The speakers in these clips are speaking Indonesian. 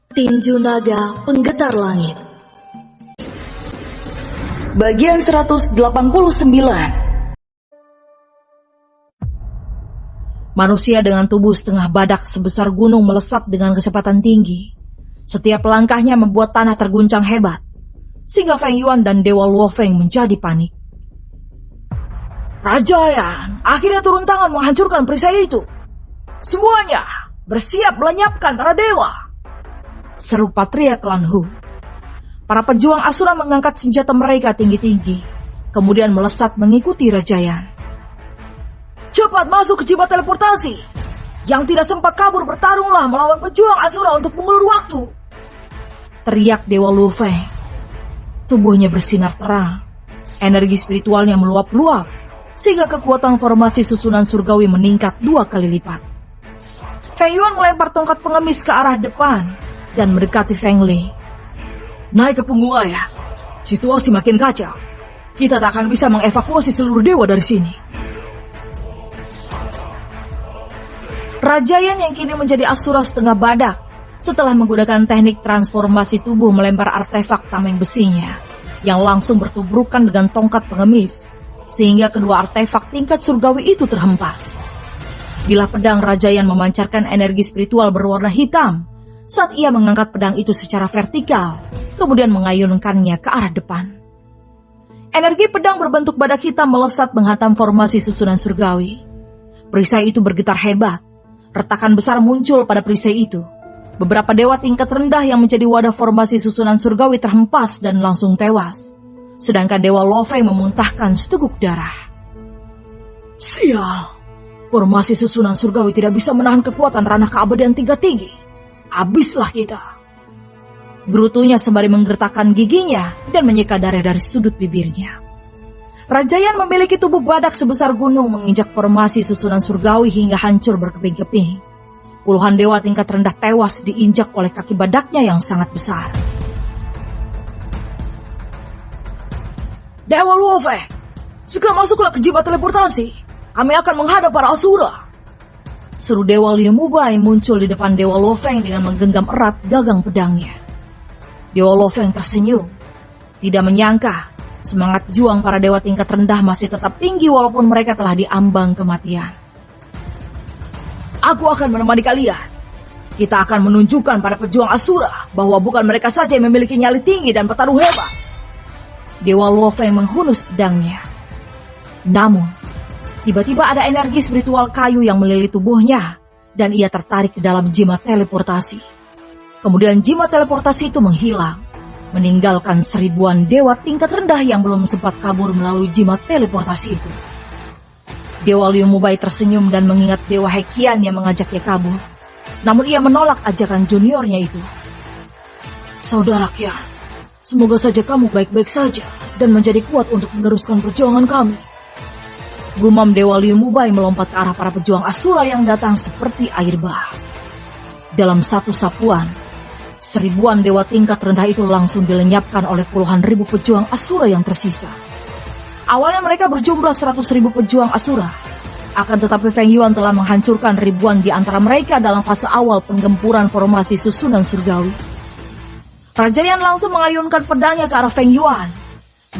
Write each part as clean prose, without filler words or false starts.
Tinju Naga Penggetar Langit. Bagian 189. Manusia dengan tubuh setengah badak sebesar gunung melesat dengan kecepatan tinggi. Setiap langkahnya membuat tanah terguncang hebat, sehingga Feng Yuan dan Dewa Luo Feng menjadi panik. Raja Yan akhirnya turun tangan menghancurkan perisai itu. Semuanya bersiap melenyapkan para dewa, seru Patria Klan Hu. Para pejuang Asura mengangkat senjata mereka tinggi-tinggi, kemudian melesat mengikuti Raja Yan. Cepat masuk ke jimat teleportasi. Yang tidak sempat kabur bertarunglah melawan pejuang Asura untuk mengulur waktu, teriak Dewa Luo Feng. Tubuhnya bersinar terang, energi spiritualnya meluap-luap, sehingga kekuatan formasi susunan surgawi meningkat 2 kali lipat. Feng Yuan melempar tongkat pengemis ke arah depan dan mendekati Feng Li. Naik ke punggung ayah. Situasi makin kacau. Kita tak akan bisa mengevakuasi seluruh dewa dari sini. Raja Yan yang kini menjadi Asura setengah badak, setelah menggunakan teknik transformasi tubuh melempar artefak tameng besinya, yang langsung bertubrukan dengan tongkat pengemis, sehingga kedua artefak tingkat surgawi itu terhempas. Bilah pedang Raja Yan memancarkan energi spiritual berwarna hitam saat ia mengangkat pedang itu secara vertikal, kemudian mengayunkannya ke arah depan. Energi pedang berbentuk badak hitam melesat menghantam formasi susunan surgawi. Perisai itu bergetar hebat. Retakan besar muncul pada perisai itu. Beberapa dewa tingkat rendah yang menjadi wadah formasi susunan surgawi terhempas dan langsung tewas. Sedangkan Dewa Luo Feng memuntahkan seteguk darah. Sial, formasi susunan surgawi tidak bisa menahan kekuatan ranah keabadian tingkat tinggi. Habislah kita. Gerutunya sembari menggertakkan giginya dan menyeka darah dari sudut bibirnya. Raja Yan memiliki tubuh badak sebesar gunung menginjak formasi susunan surgawi hingga hancur berkeping-keping. Puluhan dewa tingkat rendah tewas diinjak oleh kaki badaknya yang sangat besar. Dewa Luo Feng, segera masuklah ke jimat teleportasi. Kami akan menghadap para Asura. Seru Dewa Liu Mubai muncul di depan Dewa Luo Feng dengan menggenggam erat gagang pedangnya. Dewa Luo Feng tersenyum. Tidak menyangka, semangat juang para dewa tingkat rendah masih tetap tinggi walaupun mereka telah diambang kematian. Aku akan menemani kalian. Kita akan menunjukkan pada pejuang Asura bahwa bukan mereka saja yang memiliki nyali tinggi dan petarung hebat. Dewa Luo Feng menghunus pedangnya. Namun, tiba-tiba ada energi spiritual kayu yang melilit tubuhnya, dan ia tertarik ke dalam jimat teleportasi. Kemudian jimat teleportasi itu menghilang, meninggalkan seribuan dewa tingkat rendah yang belum sempat kabur melalui jimat teleportasi itu. Dewa Liu Mubai tersenyum dan mengingat Dewa Hekian yang mengajaknya kabur. Namun ia menolak ajakan juniornya itu. Saudara Kian, semoga saja kamu baik-baik saja dan menjadi kuat untuk meneruskan perjuangan kami. Gumam Dewa Liu Mubai melompat ke arah para pejuang Asura yang datang seperti air bah. Dalam satu sapuan, seribuan dewa tingkat rendah itu langsung dilenyapkan oleh puluhan ribu pejuang Asura yang tersisa. Awalnya mereka berjumlah 100.000 pejuang Asura. Akan tetapi Feng Yuan telah menghancurkan ribuan di antara mereka dalam fase awal penggempuran formasi susunan surgawi. Raja Yan langsung mengayunkan pedangnya ke arah Feng Yuan.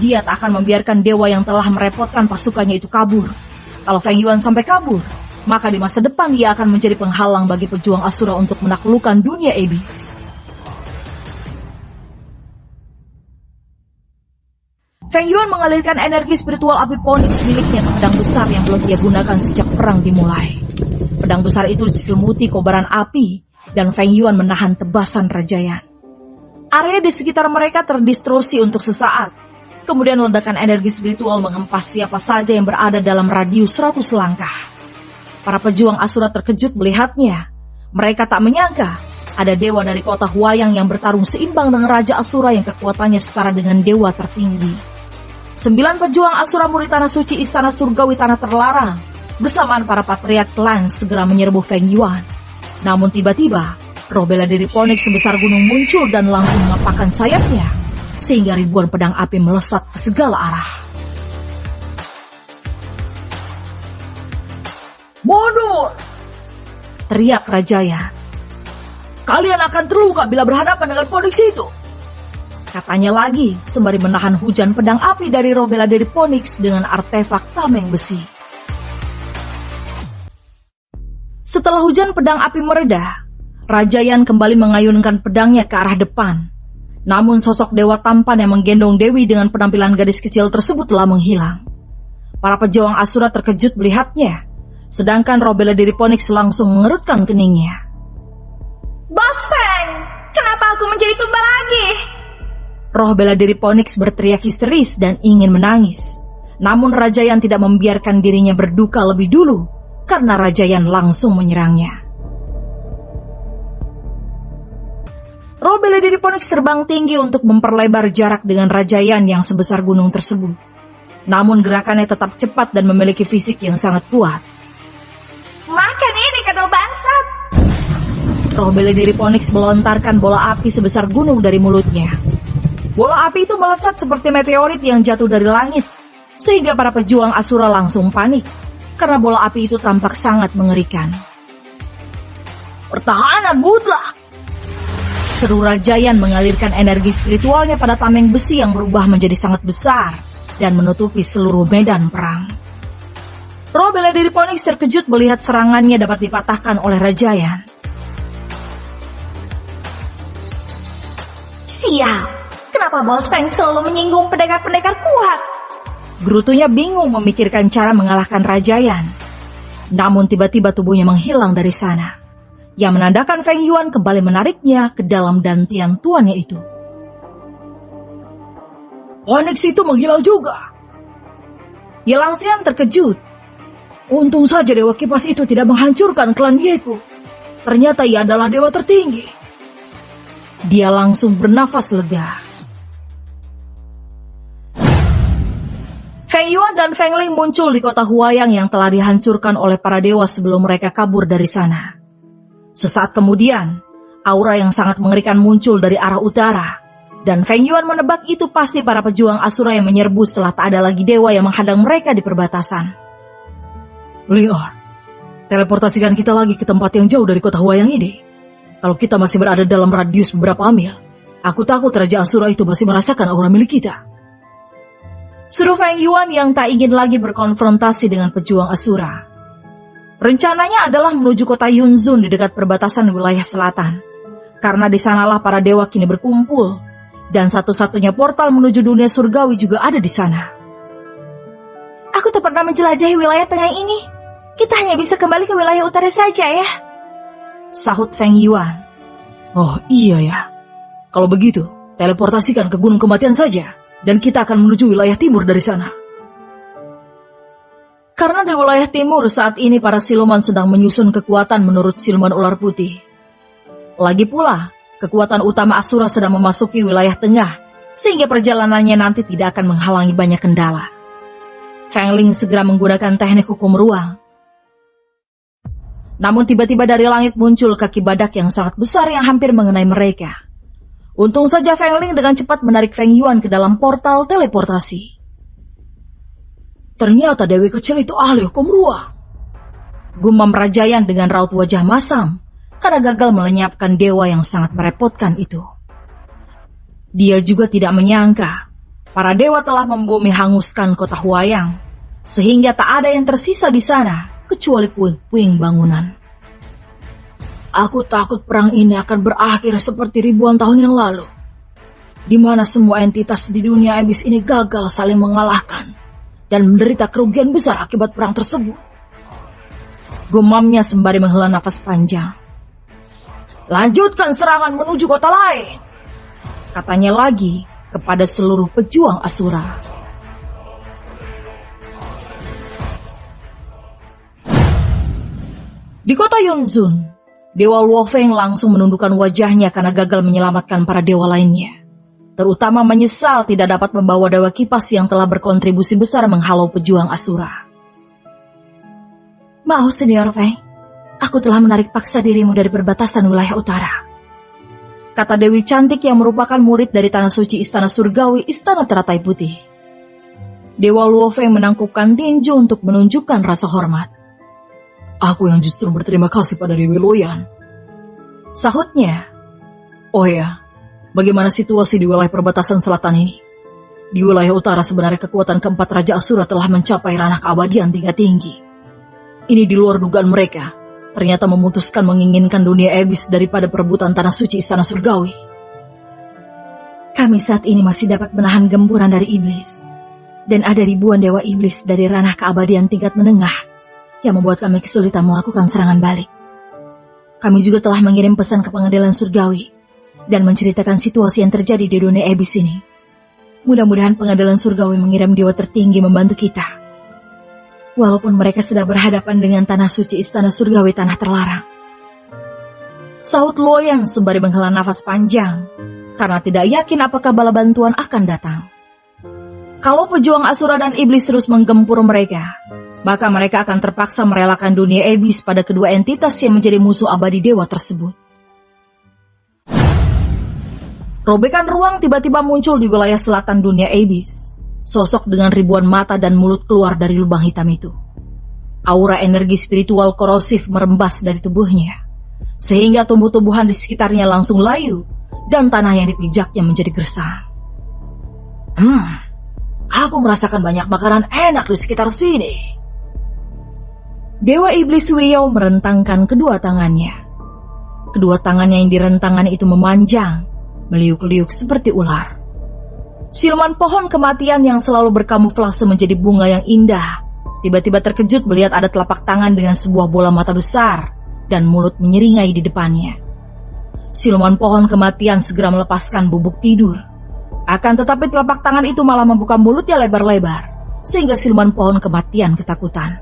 Dia tak akan membiarkan dewa yang telah merepotkan pasukannya itu kabur. Kalau Feng Yuan sampai kabur, maka di masa depan dia akan menjadi penghalang bagi pejuang Asura untuk menaklukkan dunia iblis. Feng Yuan mengalirkan energi spiritual api Phoenix miliknya ke pedang besar yang belum ia gunakan sejak perang dimulai. Pedang besar itu diselimuti kobaran api, dan Feng Yuan menahan tebasan Raja Yan. Area di sekitar mereka terdistorsi untuk sesaat. Kemudian ledakan energi spiritual menghempas siapa saja yang berada dalam radius 100 langkah. Para pejuang Asura terkejut melihatnya. Mereka tak menyangka ada dewa dari kota Huayang yang bertarung seimbang dengan Raja Asura yang kekuatannya setara dengan dewa tertinggi. 9 pejuang Asura murid tanah suci istana surgawi tanah terlarang bersamaan para patriark klan segera menyerbu Feng Yuan. Namun tiba-tiba roh bela diri Phoenix sebesar gunung muncul dan langsung mengepakkan sayapnya, sehingga ribuan pedang api melesat ke segala arah. Mundur! Teriak Raja Yan. Kalian akan terluka bila berhadapan dengan Phoenix itu. Katanya lagi sembari menahan hujan pedang api dari roh bela diri Phoenix dengan artefak tameng besi. Setelah hujan pedang api mereda, Rajayan kembali mengayunkan pedangnya ke arah depan. Namun sosok dewa tampan yang menggendong Dewi dengan penampilan gadis kecil tersebut telah menghilang. Para pejuang Asura terkejut melihatnya, sedangkan roh bela diri Phoenix langsung mengerutkan keningnya. Bos Feng, kenapa aku menjadi tumbal lagi? Roh bela diri Phoenix berteriak histeris dan ingin menangis. Namun Rajayan tidak membiarkan dirinya berduka lebih dulu, karena Rajayan langsung menyerangnya. Roh bela diri Phoenix terbang tinggi untuk memperlebar jarak dengan Rajayan yang sebesar gunung tersebut. Namun gerakannya tetap cepat dan memiliki fisik yang sangat kuat. Makan ini kedua bangsat! Roh bela diri Phoenix melontarkan bola api sebesar gunung dari mulutnya. Bola api itu melesat seperti meteorit yang jatuh dari langit, sehingga para pejuang Asura langsung panik, karena bola api itu tampak sangat mengerikan. Pertahanan mutlak! Seru Rajayan mengalirkan energi spiritualnya pada tameng besi yang berubah menjadi sangat besar dan menutupi seluruh medan perang. Roh bela diri Phoenix terkejut melihat serangannya dapat dipatahkan oleh Rajayan. Sial! Kenapa Bos Feng selalu menyinggung pendekar-pendekar kuat? Gerutunya bingung memikirkan cara mengalahkan Rajayan. Namun tiba-tiba tubuhnya menghilang dari sana, yang menandakan Feng Yuan kembali menariknya ke dalam dantian tuannya itu. Phoenix itu menghilang juga. Yelangxian terkejut. Untung saja Dewa Kipas itu tidak menghancurkan klan Yeku. Ternyata ia adalah dewa tertinggi. Dia langsung bernafas lega. Feng Yuan dan Feng Ling muncul di kota Huayang yang telah dihancurkan oleh para dewa sebelum mereka kabur dari sana. Sesaat kemudian, aura yang sangat mengerikan muncul dari arah utara, dan Feng Yuan menebak itu pasti para pejuang Asura yang menyerbu setelah tak ada lagi dewa yang menghadang mereka di perbatasan. Ling-Er, teleportasikan kita lagi ke tempat yang jauh dari kota Huayang ini. Kalau kita masih berada dalam radius beberapa mil, aku takut Raja Asura itu masih merasakan aura milik kita. Suruh Feng Yuan yang tak ingin lagi berkonfrontasi dengan pejuang Asura. Rencananya adalah menuju kota Yunzun di dekat perbatasan wilayah selatan, karena di sanalah para dewa kini berkumpul, dan satu-satunya portal menuju dunia surgawi juga ada di sana. Aku tak pernah menjelajahi wilayah tengah ini. Kita hanya bisa kembali ke wilayah utara saja ya, sahut Feng Yuan. Oh iya ya, kalau begitu teleportasikan ke Gunung Kematian saja, dan kita akan menuju wilayah timur dari sana. Karena di wilayah timur saat ini para siluman sedang menyusun kekuatan menurut siluman ular putih. Lagi pula, kekuatan utama Asura sedang memasuki wilayah tengah, sehingga perjalanannya nanti tidak akan menghalangi banyak kendala. Feng Ling segera menggunakan teknik hukum ruang. Namun tiba-tiba dari langit muncul kaki badak yang sangat besar yang hampir mengenai mereka. Untung saja Feng Ling dengan cepat menarik Feng Yuan ke dalam portal teleportasi. Ternyata Dewi kecil itu ahli hukum ruang. Gumam Rajayan dengan raut wajah masam karena gagal melenyapkan dewa yang sangat merepotkan itu. Dia juga tidak menyangka para dewa telah membumi hanguskan kota Huayang, sehingga tak ada yang tersisa di sana kecuali puing-puing bangunan. Aku takut perang ini akan berakhir seperti ribuan tahun yang lalu, di mana semua entitas di dunia iblis ini gagal saling mengalahkan dan menderita kerugian besar akibat perang tersebut. Gumamnya sembari menghela nafas panjang. Lanjutkan serangan menuju kota lain, katanya lagi kepada seluruh pejuang Asura. Di kota Yunzun, Dewa Luo Feng langsung menundukkan wajahnya karena gagal menyelamatkan para dewa lainnya. Terutama menyesal tidak dapat membawa dewa kipas yang telah berkontribusi besar menghalau pejuang Asura. Maaf Senior Feng, aku telah menarik paksa dirimu dari perbatasan wilayah utara, kata Dewi cantik yang merupakan murid dari Tanah Suci Istana Surgawi Istana Teratai Putih. Dewa Luo Feng menangkupkan tinju untuk menunjukkan rasa hormat. Aku yang justru berterima kasih pada Dewi Luoyan. Sahutnya, "Oh ya, bagaimana situasi di wilayah perbatasan selatan ini? Di wilayah utara sebenarnya kekuatan keempat Raja Asura telah mencapai ranah keabadian tingkat tinggi. Ini di luar dugaan mereka, ternyata memutuskan menginginkan dunia Abyss daripada perebutan tanah suci istana surgawi. Kami saat ini masih dapat menahan gempuran dari iblis. Dan ada ribuan dewa iblis dari ranah keabadian tingkat menengah yang membuat kami kesulitan melakukan serangan balik. Kami juga telah mengirim pesan ke pengadilan surgawi dan menceritakan situasi yang terjadi di dunia Abyss ini. Mudah-mudahan pengadilan surgawi mengirim dewa tertinggi membantu kita. Walaupun mereka sedang berhadapan dengan tanah suci istana surgawi tanah terlarang." Sahut Luoyan sembari menghela nafas panjang, karena tidak yakin apakah bala bantuan akan datang. Kalau pejuang Asura dan iblis terus menggempur mereka, maka mereka akan terpaksa merelakan dunia Abyss pada kedua entitas yang menjadi musuh abadi dewa tersebut. Robekan ruang tiba-tiba muncul di wilayah selatan dunia Abyss. Sosok dengan ribuan mata dan mulut keluar dari lubang hitam itu. Aura energi spiritual korosif merembas dari tubuhnya, sehingga tumbuh-tumbuhan di sekitarnya langsung layu dan tanah yang dipijaknya menjadi gersang. Aku merasakan banyak makanan enak di sekitar sini. Dewa Iblis Wiyao merentangkan kedua tangannya. Kedua tangannya yang direntangkan itu memanjang, meliuk-liuk seperti ular. Siluman pohon kematian yang selalu berkamuflase menjadi bunga yang indah, tiba-tiba terkejut melihat ada telapak tangan dengan sebuah bola mata besar dan mulut menyeringai di depannya. Siluman pohon kematian segera melepaskan bubuk tidur. Akan tetapi telapak tangan itu malah membuka mulutnya lebar-lebar, sehingga siluman pohon kematian ketakutan.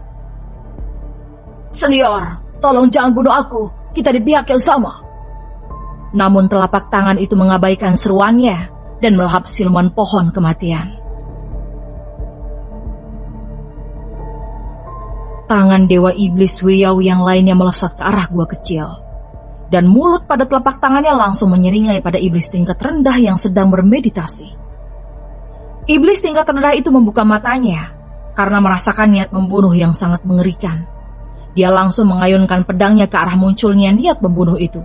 "Senior, tolong jangan bunuh aku, kita di pihak yang sama." Namun telapak tangan itu mengabaikan seruannya dan melahap siluman pohon kematian. Tangan Dewa Iblis Wiyao yang lainnya melesat ke arah gua kecil. Dan mulut pada telapak tangannya langsung menyeringai pada iblis tingkat rendah yang sedang bermeditasi. Iblis tingkat rendah itu membuka matanya karena merasakan niat membunuh yang sangat mengerikan. Dia langsung mengayunkan pedangnya ke arah munculnya niat membunuh itu.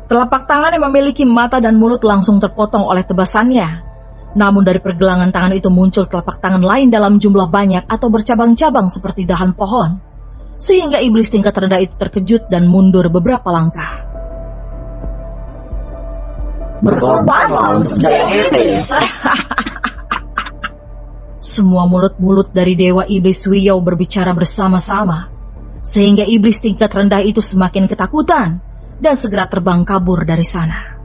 Telapak tangan yang memiliki mata dan mulut langsung terpotong oleh tebasannya. Namun dari pergelangan tangan itu muncul telapak tangan lain dalam jumlah banyak atau bercabang-cabang seperti dahan pohon. Sehingga iblis tingkat rendah itu terkejut dan mundur beberapa langkah. "Berkorbanlah untuk jaya iblis." Semua mulut-mulut dari Dewa Iblis Wiyao berbicara bersama-sama, sehingga iblis tingkat rendah itu semakin ketakutan dan segera terbang kabur dari sana.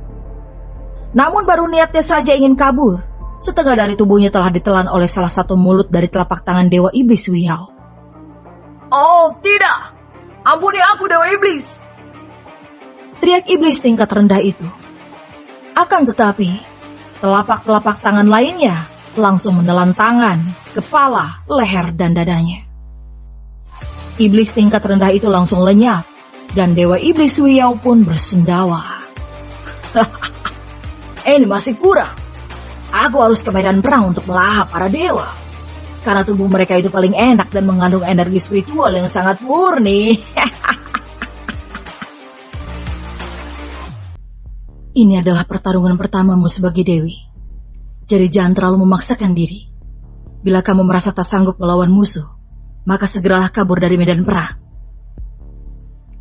Namun baru niatnya saja ingin kabur, setengah dari tubuhnya telah ditelan oleh salah satu mulut dari telapak tangan Dewa Iblis Wiyao. "Oh tidak, ampuni aku Dewa Iblis!" teriak iblis tingkat rendah itu. Akan tetapi, telapak-telapak tangan lainnya langsung menelan tangan, kepala, leher, dan dadanya. Iblis tingkat rendah itu langsung lenyap, dan Dewa Iblis Wiyao pun bersendawa. "Ini masih kurang. Aku harus ke medan perang untuk melahap para dewa. Karena tubuh mereka itu paling enak dan mengandung energi spiritual yang sangat murni." Ini adalah pertarungan pertamamu sebagai dewi. Jadi jangan terlalu memaksakan diri. Bila kamu merasa tak sanggup melawan musuh, maka segeralah kabur dari medan perang.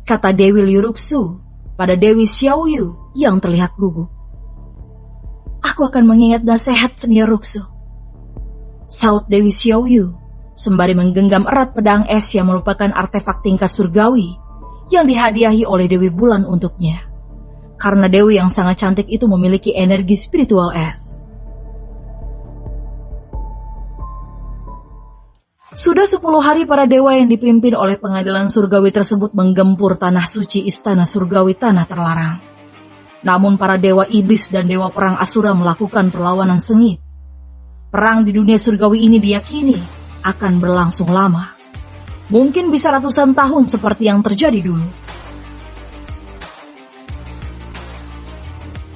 Kata Dewi Liuruksu pada Dewi Xiaoyu yang terlihat gugup. "Aku akan mengingat nasihat senior Ruksu," saut Dewi Xiaoyu sembari menggenggam erat pedang es yang merupakan artefak tingkat surgawi yang dihadiahi oleh Dewi Bulan untuknya. Karena Dewi yang sangat cantik itu memiliki energi spiritual es. Sudah 10 hari para dewa yang dipimpin oleh pengadilan surgawi tersebut menggempur tanah suci istana surgawi tanah terlarang. Namun para dewa iblis dan dewa perang Asura melakukan perlawanan sengit. Perang di dunia surgawi ini diyakini akan berlangsung lama. Mungkin bisa ratusan tahun seperti yang terjadi dulu.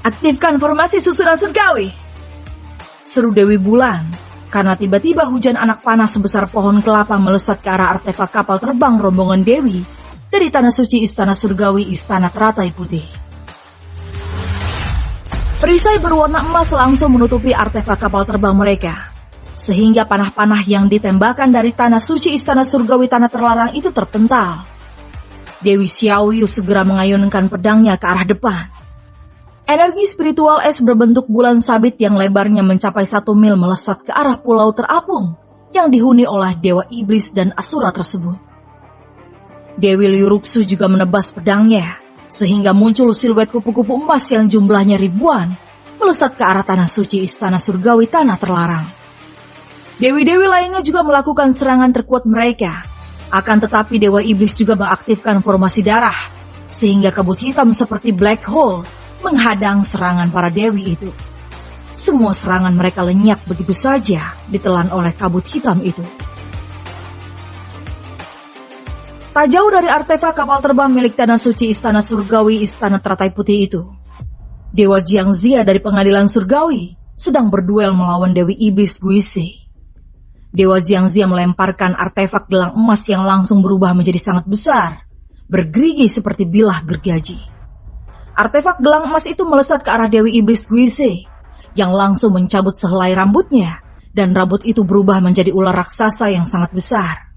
"Aktifkan formasi susunan surgawi!" seru Dewi Bulan, karena tiba-tiba hujan anak panah sebesar pohon kelapa melesat ke arah artefak kapal terbang rombongan Dewi dari tanah suci istana surgawi istana teratai putih. Perisai berwarna emas langsung menutupi artefak kapal terbang mereka, sehingga panah-panah yang ditembakkan dari tanah suci istana surgawi tanah terlarang itu terpental. Dewi Xiaoyu segera mengayunkan pedangnya ke arah depan. Energi spiritual es berbentuk bulan sabit yang lebarnya mencapai 1 mil melesat ke arah pulau terapung yang dihuni oleh dewa iblis dan asura tersebut. Dewi Liuruksu juga menebas pedangnya, sehingga muncul siluet kupu-kupu emas yang jumlahnya ribuan melesat ke arah tanah suci istana surgawi tanah terlarang. Dewi-dewi lainnya juga melakukan serangan terkuat mereka. Akan tetapi dewa iblis juga mengaktifkan formasi darah, sehingga kabut hitam seperti black hole menghadang serangan para dewi itu. Semua serangan mereka lenyap begitu saja ditelan oleh kabut hitam itu. Tak jauh dari artefak kapal terbang milik tanah suci istana surgawi istana teratai putih itu, Dewa Jiangxia dari pengadilan surgawi sedang berduel melawan dewi iblis Guisi. Dewa Jiangxia melemparkan artefak gelang emas yang langsung berubah menjadi sangat besar, bergerigi seperti bilah gergaji. Artefak gelang emas itu melesat ke arah dewi iblis Guisi, yang langsung mencabut sehelai rambutnya, dan rambut itu berubah menjadi ular raksasa yang sangat besar.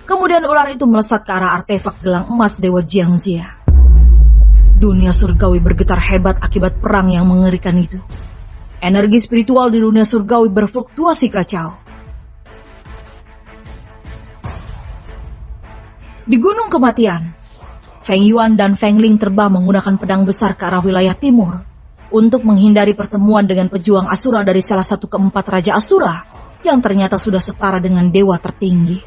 Kemudian ular itu melesat ke arah artefak gelang emas Dewa Jiangxia. Dunia surgawi bergetar hebat akibat perang yang mengerikan itu. Energi spiritual di dunia surgawi berfluktuasi kacau. Di Gunung Kematian, Feng Yuan dan Feng Ling terbang menggunakan pedang besar ke arah wilayah timur untuk menghindari pertemuan dengan pejuang Asura dari salah satu keempat Raja Asura yang ternyata sudah setara dengan dewa tertinggi.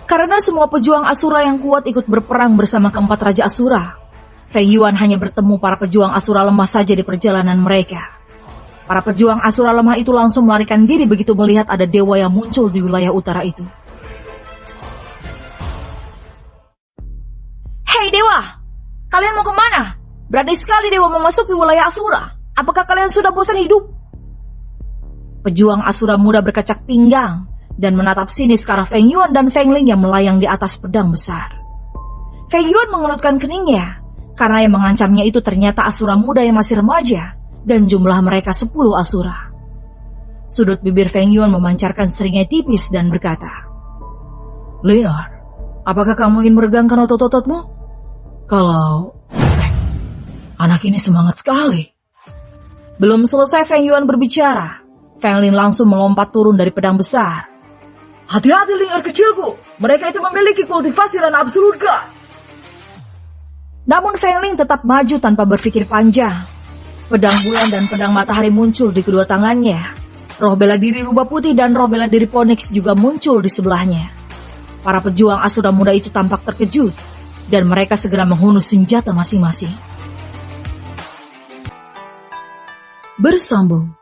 Karena semua pejuang Asura yang kuat ikut berperang bersama keempat Raja Asura, Feng Yuan hanya bertemu para pejuang Asura lemah saja di perjalanan mereka. Para pejuang Asura lemah itu langsung melarikan diri begitu melihat ada dewa yang muncul di wilayah utara itu. Hei dewa, kalian mau kemana? Berani sekali dewa memasuki wilayah Asura. Apakah kalian sudah bosan hidup? Pejuang Asura muda berkacak pinggang dan menatap sinis ke arah Feng Yuan dan Feng Ling yang melayang di atas pedang besar. Feng Yuan mengerutkan keningnya, karena yang mengancamnya itu ternyata Asura muda yang masih remaja, dan jumlah mereka 10 Asura. Sudut bibir Feng Yuan memancarkan seringai tipis dan berkata, "Liar, apakah kamu ingin meregangkan otot-ototmu? Kalau... anak ini semangat sekali." Belum selesai Feng Yuan berbicara, Feng Ling langsung melompat turun dari pedang besar. "Hati-hati Liar kecilku, mereka itu memiliki kultivasi dan absolut God." Namun Feng Ling tetap maju tanpa berpikir panjang. Pedang bulan dan pedang matahari muncul di kedua tangannya. Roh bela diri rubah putih dan roh bela diri Phoenix juga muncul di sebelahnya. Para pejuang Asura muda itu tampak terkejut, dan mereka segera menghunus senjata masing-masing. Bersambung.